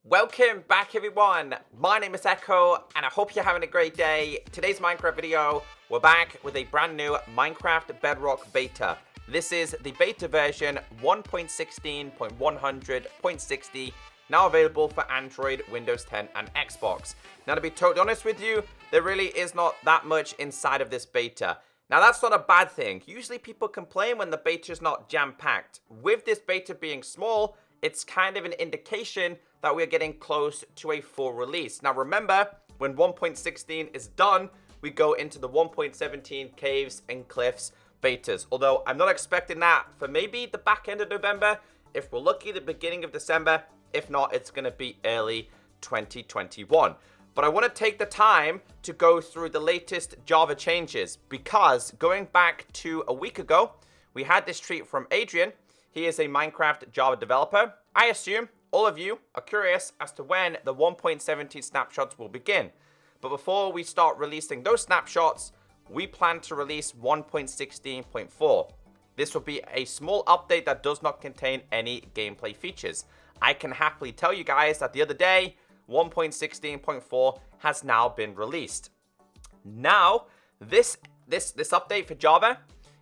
Welcome back everyone, my name is Echo and I hope you're having a great day. Today's Minecraft video, we're back with a brand new Minecraft Bedrock beta. This is the beta version 1.16.100.60, now available for Android, Windows 10 and Xbox. Now to be totally honest with you, there really is not that much inside of this beta. Now that's not a bad thing. Usually people complain when the beta is not jam-packed. With this beta being small, it's kind of an indication that we're getting close to a full release. Now remember, when 1.16 is done, we go into the 1.17 Caves and Cliffs betas. Although I'm not expecting that for maybe the back end of November. If we're lucky, the beginning of December. If not, it's going to be early 2021. But I want to take the time to go through the latest Java changes, because going back to a week ago, we had this tweet from Adrian. He is a Minecraft Java developer. I assume all of you are curious as to when the 1.17 snapshots will begin. But before we start releasing those snapshots, we plan to release 1.16.4. This will be a small update that does not contain any gameplay features. I can happily tell you guys that the other day, 1.16.4 has now been released. Now, this update for Java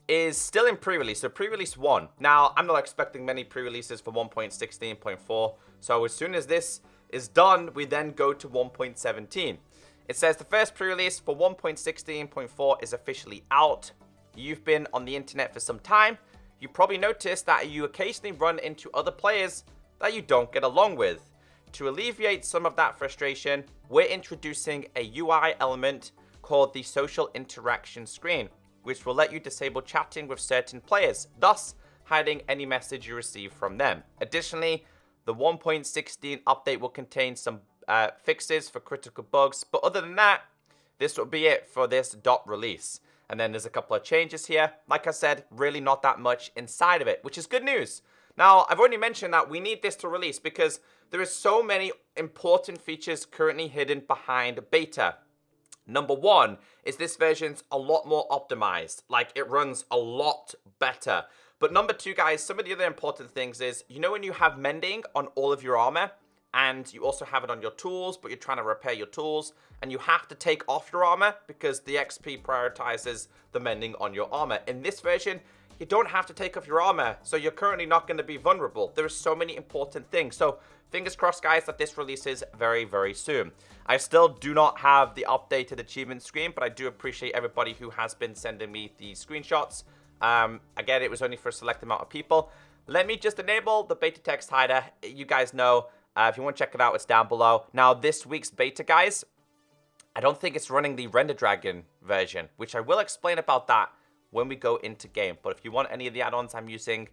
is still in pre-release, so pre-release 1. Now, I'm not expecting many pre-releases for 1.16.4, so as soon as this is done, we then go to 1.17. It says the first pre-release for 1.16.4 is officially out. You've been on the internet for some time. You probably noticed that you occasionally run into other players that you don't get along with. To alleviate some of that frustration, we're introducing a UI element called the social interaction screen, which will let you disable chatting with certain players, thus hiding any message you receive from them. Additionally, the 1.16 update will contain some fixes for critical bugs, but other than that, this will be it for this release. And then there's a couple of changes here. Like I said, really not that much inside of it, which is good news. Now, I've already mentioned that we need this to release because there is so many important features currently hidden behind beta. Number one is this version's a lot more optimized. Like, it runs a lot better. But number two, guys, some of the other important things is, you know when you have mending on all of your armor, and you also have it on your tools, but you're trying to repair your tools, and you have to take off your armor because the XP prioritizes the mending on your armor. In this version, you don't have to take off your armor, so you're currently not going to be vulnerable. There are so many important things. So fingers crossed, guys, that this releases very, very soon. I still do not have the updated achievement screen, but I do appreciate everybody who has been sending me the screenshots. Again, it was only for a select amount of people. Let me just enable the beta text hider. You guys know, if you want to check it out, it's down below. Now, this week's beta, guys, I don't think it's running the Render Dragon version, which I will explain about that when we go into game. But if you want any of the add-ons I'm using,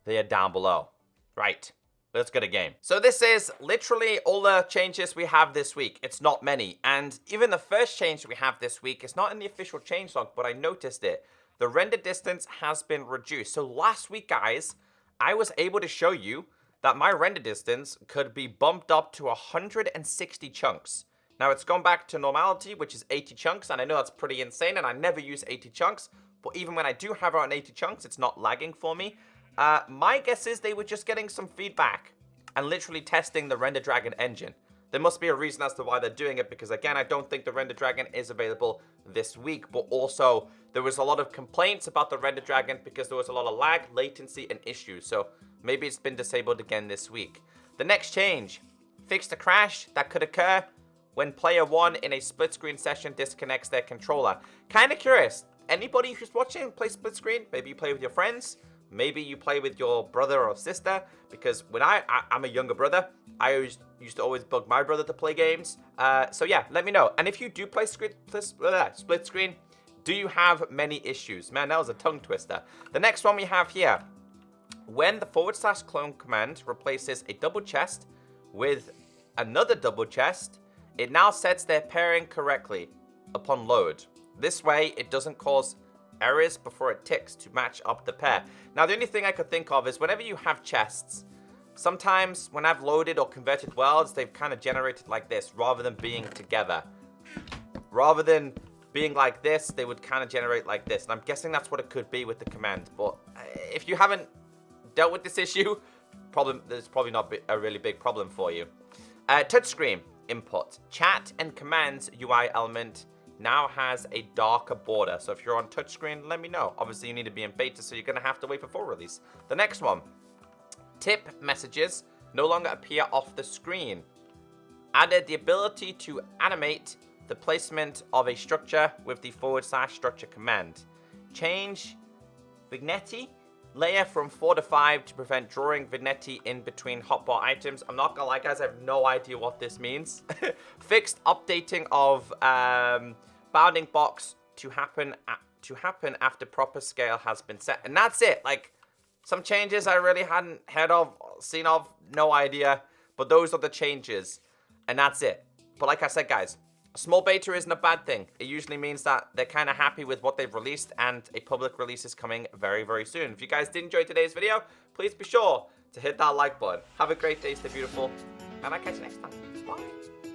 they are down below. Right, let's go to game. So this is literally all the changes we have this week. It's not many. And even the first change we have this week is not in the official changelog, but I noticed it. The render distance has been reduced. So last week, guys, I was able to show you that my render distance could be bumped up to 160 chunks. Now, it's gone back to normality, which is 80 chunks, and I know that's pretty insane, and I never use 80 chunks, but even when I do have it on 80 chunks, it's not lagging for me. My guess is they were just getting some feedback and literally testing the Render Dragon engine. There must be a reason as to why they're doing it, because again, I don't think the Render Dragon is available this week, but also there was a lot of complaints about the Render Dragon because there was a lot of lag, latency, and issues, so maybe it's been disabled again this week. The next change, fix the crash that could occur when player 1 in a split screen session disconnects their controller. Kind of curious, anybody who's watching play split screen, maybe you play with your friends, maybe you play with your brother or sister, because when I'm a younger brother, I used to always bug my brother to play games. So yeah, let me know. And if you do play split screen, do you have many issues? Man, that was a tongue twister. The next one we have here, when the /clone command replaces a double chest with another double chest, it now sets their pairing correctly upon load. This way, it doesn't cause errors before it ticks to match up the pair. Now, the only thing I could think of is whenever you have chests, sometimes when I've loaded or converted worlds, they've kind of generated like this rather than being together. Rather than being like this, they would kind of generate like this. And I'm guessing that's what it could be with the command. But if you haven't dealt with this issue, there's probably not a really big problem for you. Touchscreen input. Chat and commands UI element now has a darker border. So if you're on touchscreen, let me know. Obviously, you need to be in beta, so you're going to have to wait for full release. The next one. Tip messages no longer appear off the screen. Added the ability to animate the placement of a structure with the / structure command. Change vignette layer from 4 to 5 to prevent drawing vignette in between hotbar items. I'm not gonna lie, guys, I have no idea what this means. Fixed updating of bounding box to happen after proper scale has been set. And that's it. Like, some changes I really hadn't heard of, seen of, no idea. But those are the changes. And that's it. But like I said, guys, a small beta isn't a bad thing. It usually means that they're kind of happy with what they've released, and a public release is coming very, very soon. If you guys did enjoy today's video, please be sure to hit that like button. Have a great day, stay beautiful, and I'll catch you next time. Bye.